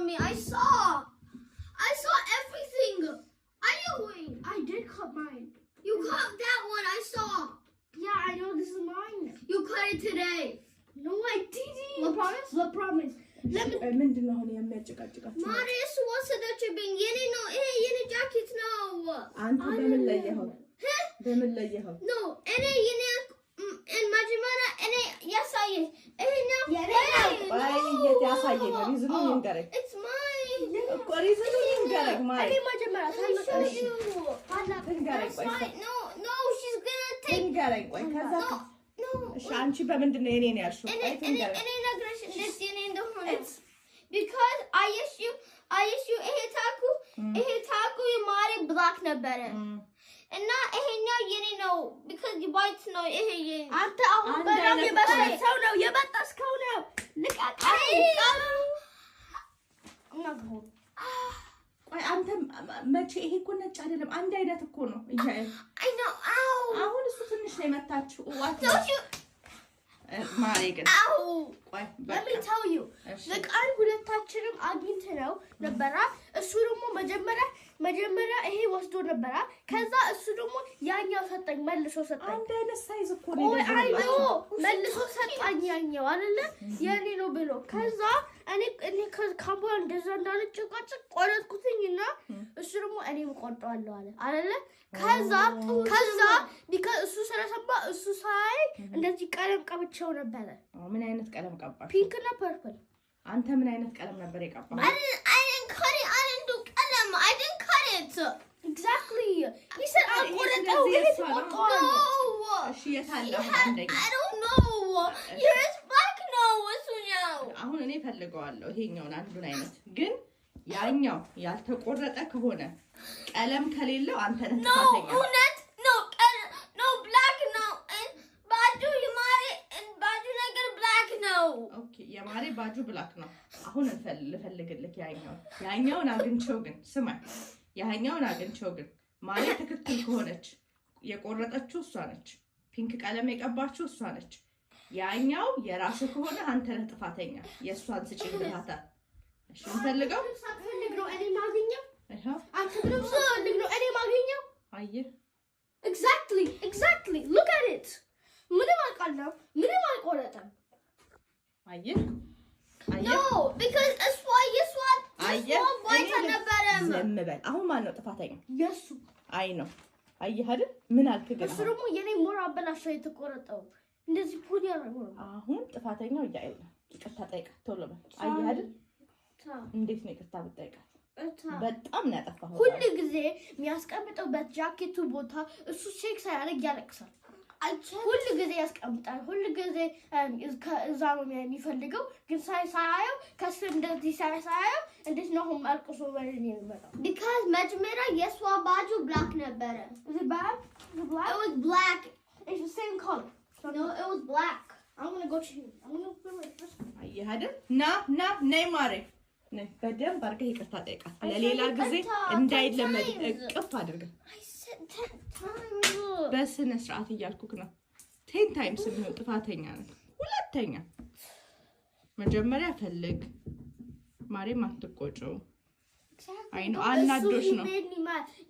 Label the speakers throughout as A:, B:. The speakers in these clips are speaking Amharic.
A: mommy. I saw everything. I did cut mine. You cut that one. I saw. Yeah, I know this is mine. You cut it today. No, I didn't. What promise? What promise? Let me. Marius wants to that you're being yeni no. Hey, yeni jacket no.
B: Antu bemin layeho. Bemin layeho.
A: No, ene yeni and Majimara ene yasaye. Ene no.
B: Why yet yasaye? Reason incorrect.
A: It's mine.
B: Reason incorrect. Mine.
A: Ene Majimara. I'll show you.
B: Incorrect.
A: No, she's gonna take.
B: Incorrect.
A: No.
B: Shanchi bemin dineni ne ashu.
A: It's because I issue ehitaku yamari black na better. And not no yeni no because you white no yeni. After I'm not going.
B: አንተ መቼ ይሄ እኮ ነጭ አይደለም አንድ አይነት እኮ ነው
A: I know. Ow.
B: አሁን እሱ ትንሽ ነው የመታችሁ ማሪገን
A: Let me tell you. Like I ሁለታችንም አግኝተ ነው ነበር እሱ ደግሞ መጀመሪያ ይሄ ወስዶ ነበር ከዛ እሱ ደግሞ ያኛው ሰጠኝ መልሶ ሰጠኝ
B: አንድ አይነት ሳይዝ እኮ ነው
A: መልሶ ሰጠኝ ያኛው አይደለ የኔ ነው ብሎ ከዛ እኔ ካምቦን እንደዛ እንዳልጨቃጨ ቆረጥኩትኝና እሱ ደግሞ እኔ ቆርጠዋለሁ አይደለ ከዛ because እሱ ስለሰባ እሱ ሳይ እንደዚህ ቀለም ቀብቸው ነበር
B: ምን አይነት ቀለም ቀባሽ
A: ፒንክ እና ፐርፕል
B: አንተ ምን አይነት ቀለም ነበር የቀባው
A: I didn't cut it. I didn't do ቀለም I didn't cut it. Exactly. He said I ቆረጠው ግን
B: እሺ የታለ አንደኛ
A: I don't know. Yours black no እሱ ነው
B: አሁን እኔ ፈልገዋለሁ ይሄኛውን አንዱን አይነት ግን ያኛው ያልተቆረጠ ከሆነ ቀለም ከሌለው አንተ ነህ ተፋተኛ
A: no black no and ባጁ የማሪ ባጁ ነገር black ነው
B: ኦኬ የማሪ ባጁ black ነው አሁን ልፈልግልክ ያኛውን አግኝቼው ግን ስማኝ ያኛውን አግኝቼው ግን ማሪ ትክክል ከሆነች የቆረጠችው እሷ ነች ፒንክ ቀለም የቀባችው እሷ ነች ያኛው የራስ ከሆነ አንተ ነህ ተፋተኛ የሷን ስጪ ግባታ እሺ እንፈልገው
A: ነው እኔ ማግኘው አንተ ብለው ነው እኔ ማግኘው
B: አየ
A: exactly look at it ምንም አልቀለም ምንም አልቆረጠም አየ
B: no
A: because it's why
B: አየ ዝም በል አሁን ማን ነው ጥፋተኛ
A: የሱ
B: አይ ነው አየህ አይደል ምን አልክ ግን
A: እሱ ደግሞ የኔ ሞራ አበላሽ የተቆረጠው እንደዚህ ፖዲ ያረጋው
B: አሁን ጥፋተኛው ያየው ይቅርታ ጠይቃ ቶሎ በል አየህ አይደል እንዴት ነው ይቅርታ ብትጠይቃት በጣም ነው ያጠፋው
A: ሁሉ ጊዜ የሚያስቀምጠው በጃኬቱ ቦታ እሱ ቼክ ሳያደርግ ያለቅሳል ሁሉ ጊዜ ያስቀምጣል ሁሉ ጊዜ እዛ ነው የሚፈልገው ግን ሳያየው ከስር እንደዚህ ሳያየው እንዴት ነው አልቅሶ ወሬ ነው የሚመጣው because መጀመሪያ የሷ ባጁ black ነበረ is it bad it was black it's the same color no it was black I'm going to go to you I'm going to put my first
B: አየህ አይደል ና ነይ ማሬ ነይ በደንብ አድርገህ ይቅርታ ጠይቃት ለሌላ ጊዜ እንዳይለመድ እቅፍ አድርገህ በስነ ስርዓት እያልኩክ ነው 10 times ነው ጥፋተኛ ነህ ሁለተኛ መጀመሪያ ፈልግ ማሬ ማትቆጨው አይ ነው አናዶሽ ነው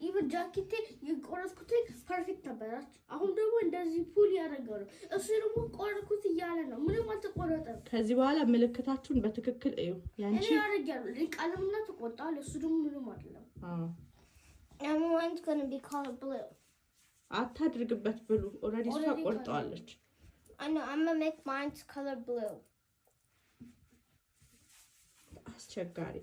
A: even ጃኬቴ የቆረጥኩት ፐርፌክት ነበረች አሁን ደግሞ እንደዚህ ፑል ያደርጋሉ እሱ ደግሞ ቆረጥኩት እያለ ነው ምንም አልተቆረጠም
B: ከዚህ በኋላ ምልክታችሁን በትክክል እዩ ያንቺ
A: እኔ ያደርጋሉ ቀለምና ተቆጣለ እሱ ደግሞ ምንም አይደለም everyone's going to be color blue
B: አታድርግበት ብሉ ኦሬዲ እሷ ቆርጠዋለች
A: I know I'm going to make mine color blue
B: አስቸጋሪ